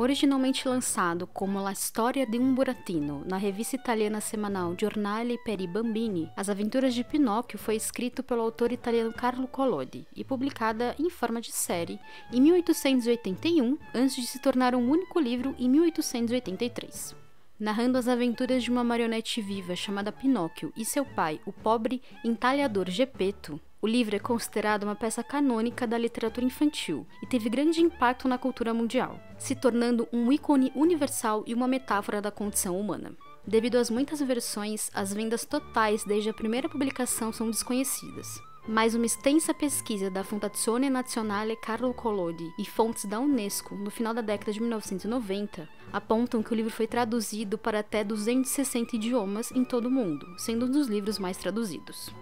Originalmente lançado como La Storia di un Burattino na revista italiana semanal Giornale per i Bambini, As Aventuras de Pinóquio foi escrito pelo autor italiano Carlo Collodi e publicada em forma de série em 1881, antes de se tornar um único livro em 1883. Narrando as aventuras de uma marionete viva chamada Pinóquio e seu pai, o pobre entalhador Geppetto, o livro é considerado uma peça canônica da literatura infantil e teve grande impacto na cultura mundial, se tornando um ícone universal e uma metáfora da condição humana. Devido às muitas versões, as vendas totais desde a primeira publicação são desconhecidas. Mas uma extensa pesquisa da Fondazione Nazionale Carlo Collodi e fontes da Unesco no final da década de 1990 apontam que o livro foi traduzido para até 260 idiomas em todo o mundo, sendo um dos livros mais traduzidos.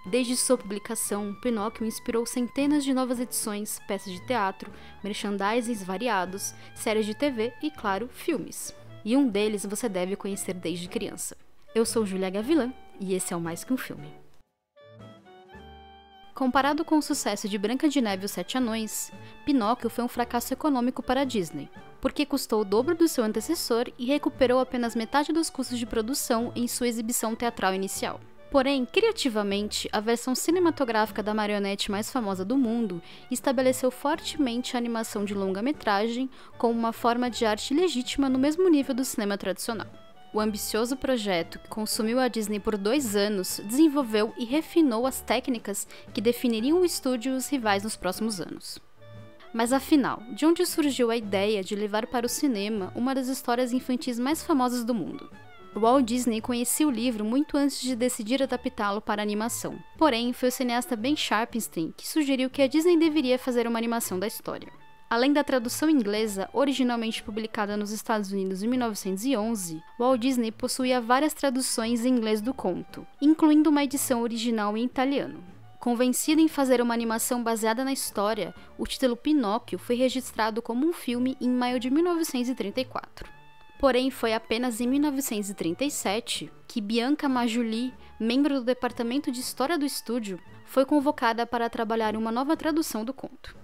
Desde sua publicação, Pinóquio inspirou centenas de novas edições, peças de teatro, merchandisings variados, séries de TV e, claro, filmes. E um deles você deve conhecer desde criança. Eu sou Júlia Gavilã e esse é o Mais Que Um Filme. Comparado com o sucesso de Branca de Neve e os Sete Anões, Pinóquio foi um fracasso econômico para a Disney, porque custou o dobro do seu antecessor e recuperou apenas metade dos custos de produção em sua exibição teatral inicial. Porém, criativamente, a versão cinematográfica da marionete mais famosa do mundo estabeleceu fortemente a animação de longa-metragem como uma forma de arte legítima no mesmo nível do cinema tradicional. O ambicioso projeto, que consumiu a Disney por 2 anos, desenvolveu e refinou as técnicas que definiriam o estúdio e os rivais nos próximos anos. Mas afinal, de onde surgiu a ideia de levar para o cinema uma das histórias infantis mais famosas do mundo? Walt Disney conhecia o livro muito antes de decidir adaptá-lo para animação. Porém, foi o cineasta Ben Sharpstein que sugeriu que a Disney deveria fazer uma animação da história. Além da tradução inglesa, originalmente publicada nos Estados Unidos em 1911, Walt Disney possuía várias traduções em inglês do conto, incluindo uma edição original em italiano. Convencido em fazer uma animação baseada na história, o título Pinóquio foi registrado como um filme em maio de 1934. Porém, foi apenas em 1937 que Bianca Majuli, membro do departamento de história do estúdio, foi convocada para trabalhar em uma nova tradução do conto.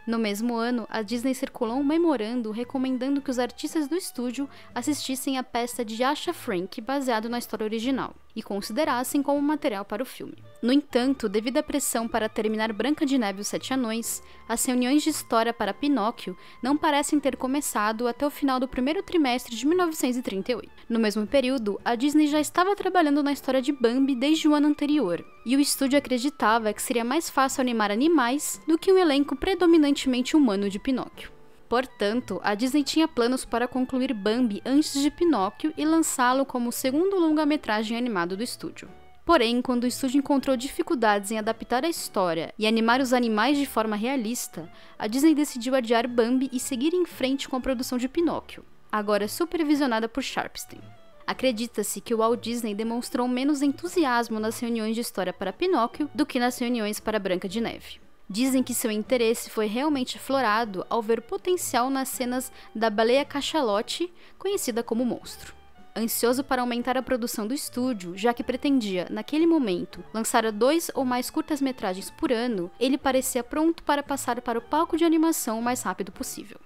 No mesmo ano, a Disney circulou um memorando recomendando que os artistas do estúdio assistissem à peça de Asha Frank baseado na história original e considerassem como material para o filme. No entanto, devido à pressão para terminar Branca de Neve e os Sete Anões, as reuniões de história para Pinóquio não parecem ter começado até o final do primeiro trimestre de 1938. No mesmo período, a Disney já estava trabalhando na história de Bambi desde o ano anterior, e o estúdio acreditava que seria mais fácil animar animais do que um elenco predominantemente humano de Pinóquio. Portanto, a Disney tinha planos para concluir Bambi antes de Pinóquio e lançá-lo como o segundo longa-metragem animado do estúdio. Porém, quando o estúdio encontrou dificuldades em adaptar a história e animar os animais de forma realista, a Disney decidiu adiar Bambi e seguir em frente com a produção de Pinóquio, agora supervisionada por Sharpstein. Acredita-se que o Walt Disney demonstrou menos entusiasmo nas reuniões de história para Pinóquio do que nas reuniões para Branca de Neve. Dizem que seu interesse foi realmente aflorado ao ver potencial nas cenas da baleia cachalote, conhecida como monstro. Ansioso para aumentar a produção do estúdio, já que pretendia, naquele momento, lançar 2 ou mais curtas-metragens por ano, ele parecia pronto para passar para o palco de animação o mais rápido possível.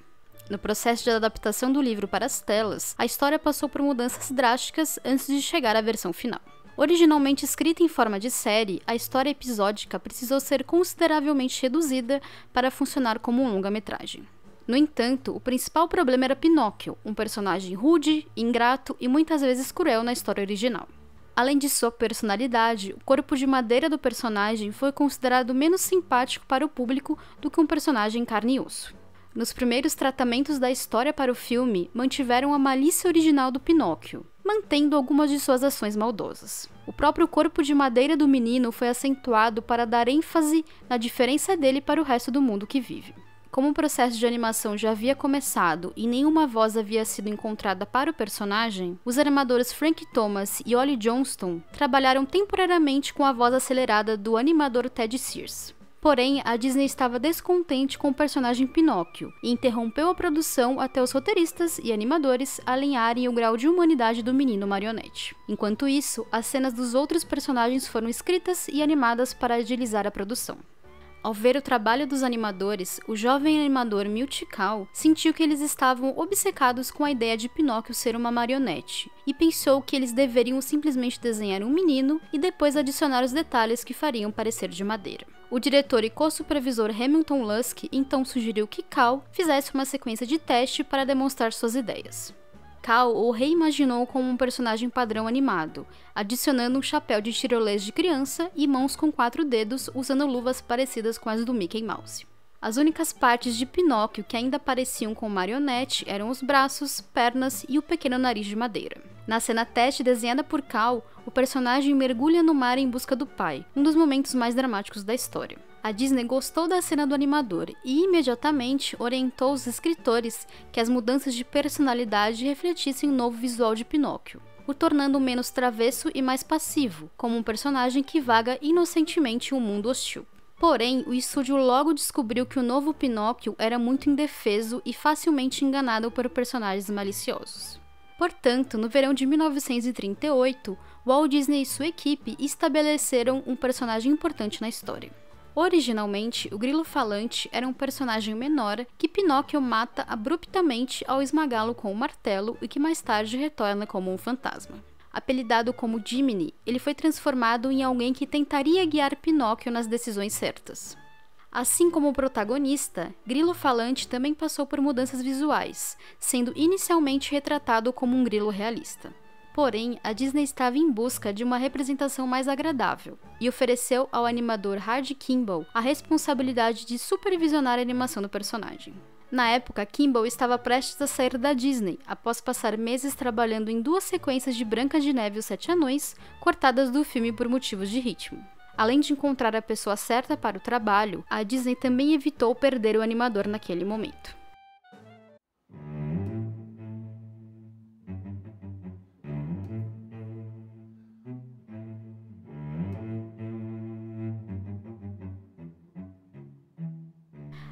No processo de adaptação do livro para as telas, a história passou por mudanças drásticas antes de chegar à versão final. Originalmente escrita em forma de série, a história episódica precisou ser consideravelmente reduzida para funcionar como um longa-metragem. No entanto, o principal problema era Pinóquio, um personagem rude, ingrato e muitas vezes cruel na história original. Além de sua personalidade, o corpo de madeira do personagem foi considerado menos simpático para o público do que um personagem em carne e osso. Nos primeiros tratamentos da história para o filme, mantiveram a malícia original do Pinóquio, mantendo algumas de suas ações maldosas. O próprio corpo de madeira do menino foi acentuado para dar ênfase na diferença dele para o resto do mundo que vive. Como o processo de animação já havia começado e nenhuma voz havia sido encontrada para o personagem, os animadores Frank Thomas e Ollie Johnston trabalharam temporariamente com a voz acelerada do animador Ted Sears. Porém, a Disney estava descontente com o personagem Pinóquio e interrompeu a produção até os roteiristas e animadores alinharem o grau de humanidade do menino marionete. Enquanto isso, as cenas dos outros personagens foram escritas e animadas para agilizar a produção. Ao ver o trabalho dos animadores, o jovem animador Milt Kahl sentiu que eles estavam obcecados com a ideia de Pinóquio ser uma marionete, e pensou que eles deveriam simplesmente desenhar um menino e depois adicionar os detalhes que fariam parecer de madeira. O diretor e co-supervisor Hamilton Luske então sugeriu que Kahl fizesse uma sequência de teste para demonstrar suas ideias. Kahl o reimaginou como um personagem padrão animado, adicionando um chapéu de tirolês de criança e mãos com 4 dedos usando luvas parecidas com as do Mickey Mouse. As únicas partes de Pinóquio que ainda pareciam com marionete eram os braços, pernas e o pequeno nariz de madeira. Na cena teste desenhada por Kahl, o personagem mergulha no mar em busca do pai, um dos momentos mais dramáticos da história. A Disney gostou da cena do animador e imediatamente orientou os escritores que as mudanças de personalidade refletissem o novo visual de Pinóquio, o tornando menos travesso e mais passivo, como um personagem que vaga inocentemente em um mundo hostil. Porém, o estúdio logo descobriu que o novo Pinóquio era muito indefeso e facilmente enganado por personagens maliciosos. Portanto, no verão de 1938, Walt Disney e sua equipe estabeleceram um personagem importante na história. Originalmente, o grilo falante era um personagem menor que Pinóquio mata abruptamente ao esmagá-lo com um martelo e que mais tarde retorna como um fantasma. Apelidado como Jiminy, ele foi transformado em alguém que tentaria guiar Pinóquio nas decisões certas. Assim como o protagonista, Grilo Falante também passou por mudanças visuais, sendo inicialmente retratado como um grilo realista. Porém, a Disney estava em busca de uma representação mais agradável e ofereceu ao animador Hardy Kimball a responsabilidade de supervisionar a animação do personagem. Na época, Kimball estava prestes a sair da Disney, após passar meses trabalhando em 2 sequências de Branca de Neve e os Sete Anões, cortadas do filme por motivos de ritmo. Além de encontrar a pessoa certa para o trabalho, a Disney também evitou perder o animador naquele momento.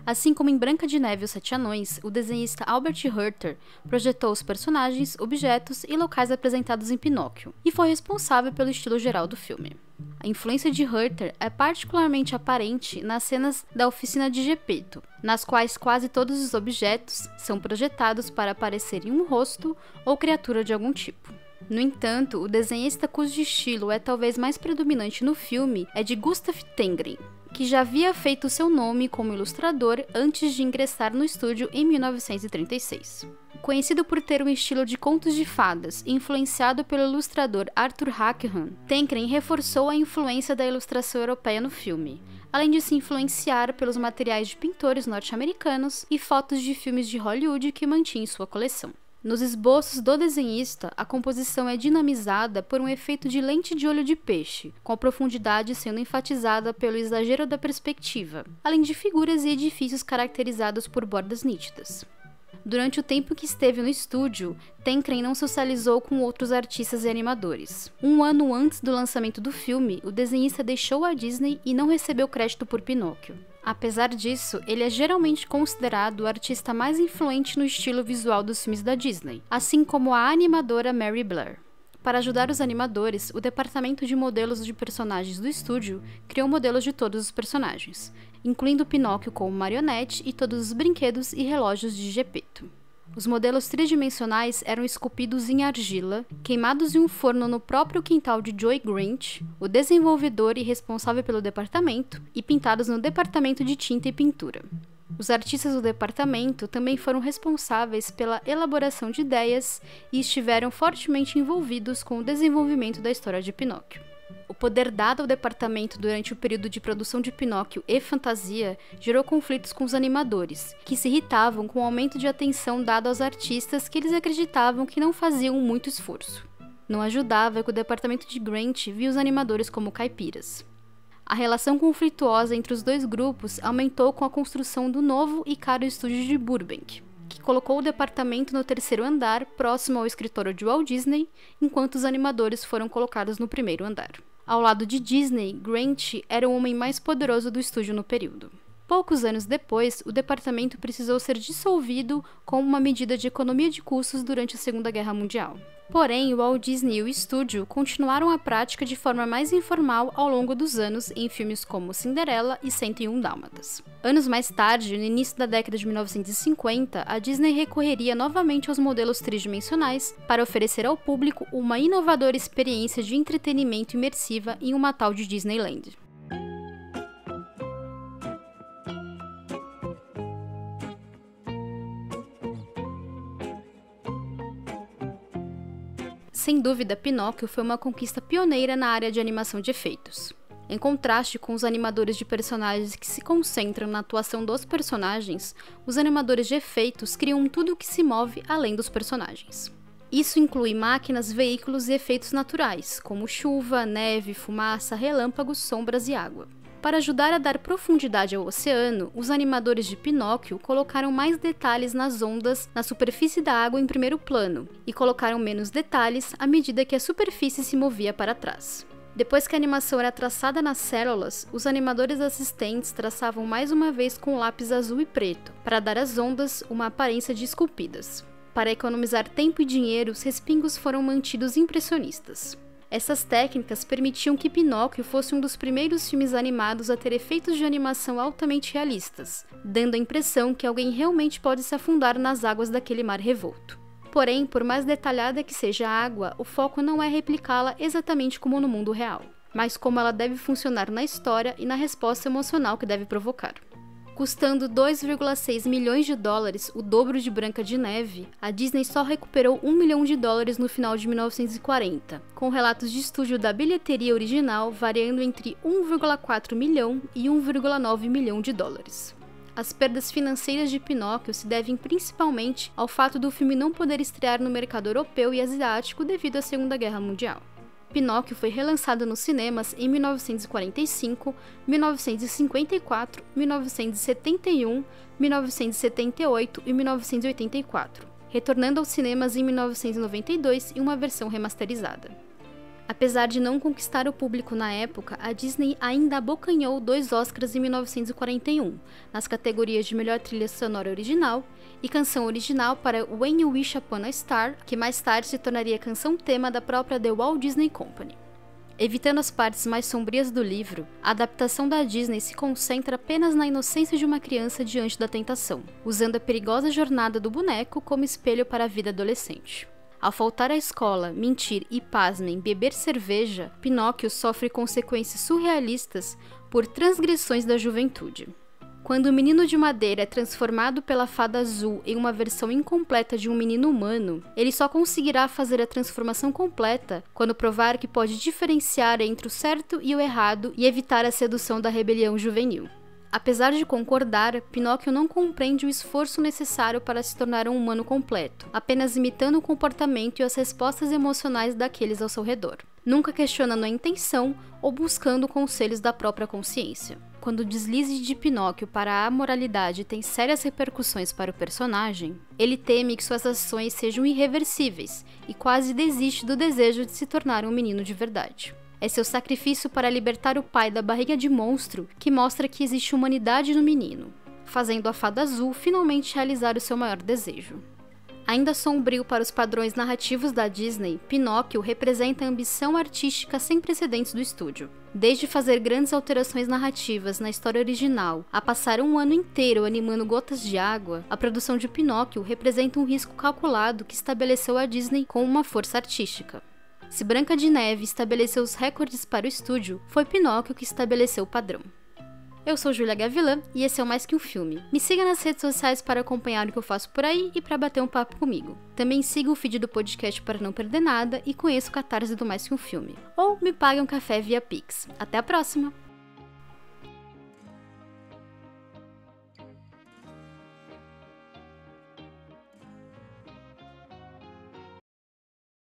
Assim como em Branca de Neve e os Sete Anões, o desenhista Albert Hurter projetou os personagens, objetos e locais apresentados em Pinóquio, e foi responsável pelo estilo geral do filme. A influência de Hurter é particularmente aparente nas cenas da oficina de Geppetto, nas quais quase todos os objetos são projetados para parecerem um rosto ou criatura de algum tipo. No entanto, o desenhista cujo estilo é talvez mais predominante no filme é de Gustav Tengren, que já havia feito seu nome como ilustrador antes de ingressar no estúdio em 1936. Conhecido por ter um estilo de contos de fadas influenciado pelo ilustrador Arthur Hackman, Tengren reforçou a influência da ilustração europeia no filme, além de se influenciar pelos materiais de pintores norte-americanos e fotos de filmes de Hollywood que mantinha em sua coleção. Nos esboços do desenhista, a composição é dinamizada por um efeito de lente de olho de peixe, com a profundidade sendo enfatizada pelo exagero da perspectiva, além de figuras e edifícios caracterizados por bordas nítidas. Durante o tempo que esteve no estúdio, Tengren não socializou com outros artistas e animadores. Um ano antes do lançamento do filme, o desenhista deixou a Disney e não recebeu crédito por Pinóquio. Apesar disso, ele é geralmente considerado o artista mais influente no estilo visual dos filmes da Disney, assim como a animadora Mary Blair. Para ajudar os animadores, o departamento de modelos de personagens do estúdio criou modelos de todos os personagens, incluindo Pinóquio como marionete e todos os brinquedos e relógios de Geppetto. Os modelos tridimensionais eram esculpidos em argila, queimados em um forno no próprio quintal de Joe Grant, o desenvolvedor e responsável pelo departamento, e pintados no departamento de tinta e pintura. Os artistas do departamento também foram responsáveis pela elaboração de ideias e estiveram fortemente envolvidos com o desenvolvimento da história de Pinóquio. O poder dado ao departamento durante o período de produção de Pinóquio e Fantasia gerou conflitos com os animadores, que se irritavam com o aumento de atenção dado aos artistas que eles acreditavam que não faziam muito esforço. Não ajudava que o departamento de Grant via os animadores como caipiras. A relação conflituosa entre os dois grupos aumentou com a construção do novo e caro estúdio de Burbank, que colocou o departamento no 3º andar, próximo ao escritório de Walt Disney, enquanto os animadores foram colocados no 1º andar. Ao lado de Disney, Grant era o homem mais poderoso do estúdio no período. Poucos anos depois, o departamento precisou ser dissolvido como uma medida de economia de custos durante a Segunda Guerra Mundial. Porém, o Walt Disney e o estúdio continuaram a prática de forma mais informal ao longo dos anos em filmes como Cinderela e 101 Dálmatas. Anos mais tarde, no início da década de 1950, a Disney recorreria novamente aos modelos tridimensionais para oferecer ao público uma inovadora experiência de entretenimento imersiva em uma tal de Disneyland. Sem dúvida, Pinóquio foi uma conquista pioneira na área de animação de efeitos. Em contraste com os animadores de personagens que se concentram na atuação dos personagens, os animadores de efeitos criam tudo o que se move além dos personagens. Isso inclui máquinas, veículos e efeitos naturais, como chuva, neve, fumaça, relâmpagos, sombras e água. Para ajudar a dar profundidade ao oceano, os animadores de Pinóquio colocaram mais detalhes nas ondas na superfície da água em primeiro plano, e colocaram menos detalhes à medida que a superfície se movia para trás. Depois que a animação era traçada nas células, os animadores assistentes traçavam mais uma vez com lápis azul e preto, para dar às ondas uma aparência de esculpidas. Para economizar tempo e dinheiro, os respingos foram mantidos impressionistas. Essas técnicas permitiam que Pinóquio fosse um dos primeiros filmes animados a ter efeitos de animação altamente realistas, dando a impressão que alguém realmente pode se afundar nas águas daquele mar revolto. Porém, por mais detalhada que seja a água, o foco não é replicá-la exatamente como no mundo real, mas como ela deve funcionar na história e na resposta emocional que deve provocar. Custando 2,6 milhões de dólares, o dobro de Branca de Neve, a Disney só recuperou $1 milhão no final de 1940, com relatos de estúdio da bilheteria original variando entre 1,4 milhão e 1,9 milhão de dólares. As perdas financeiras de Pinóquio se devem principalmente ao fato do filme não poder estrear no mercado europeu e asiático devido à Segunda Guerra Mundial. Pinóquio foi relançado nos cinemas em 1945, 1954, 1971, 1978 e 1984, retornando aos cinemas em 1992 em uma versão remasterizada. Apesar de não conquistar o público na época, a Disney ainda abocanhou 2 Oscars em 1941, nas categorias de Melhor Trilha Sonora Original e Canção Original para When You Wish Upon a Star, que mais tarde se tornaria canção-tema da própria The Walt Disney Company. Evitando as partes mais sombrias do livro, a adaptação da Disney se concentra apenas na inocência de uma criança diante da tentação, usando a perigosa jornada do boneco como espelho para a vida adolescente. Ao faltar à escola, mentir e, pasmem, beber cerveja, Pinóquio sofre consequências surrealistas por transgressões da juventude. Quando o menino de madeira é transformado pela fada azul em uma versão incompleta de um menino humano, ele só conseguirá fazer a transformação completa quando provar que pode diferenciar entre o certo e o errado e evitar a sedução da rebelião juvenil. Apesar de concordar, Pinóquio não compreende o esforço necessário para se tornar um humano completo, apenas imitando o comportamento e as respostas emocionais daqueles ao seu redor, nunca questionando a intenção ou buscando conselhos da própria consciência. Quando o deslize de Pinóquio para a amoralidade tem sérias repercussões para o personagem, ele teme que suas ações sejam irreversíveis e quase desiste do desejo de se tornar um menino de verdade. É seu sacrifício para libertar o pai da barriga de monstro que mostra que existe humanidade no menino, fazendo a fada azul finalmente realizar o seu maior desejo. Ainda sombrio para os padrões narrativos da Disney, Pinóquio representa a ambição artística sem precedentes do estúdio. Desde fazer grandes alterações narrativas na história original, a passar um ano inteiro animando gotas de água, a produção de Pinóquio representa um risco calculado que estabeleceu a Disney com uma força artística. Se Branca de Neve estabeleceu os recordes para o estúdio, foi Pinóquio que estabeleceu o padrão. Eu sou Júlia Gavilã e esse é o Mais Que Um Filme. Me siga nas redes sociais para acompanhar o que eu faço por aí e para bater um papo comigo. Também siga o feed do podcast para não perder nada e conheça o Catarse do Mais Que Um Filme. Ou me pague um café via Pix. Até a próxima!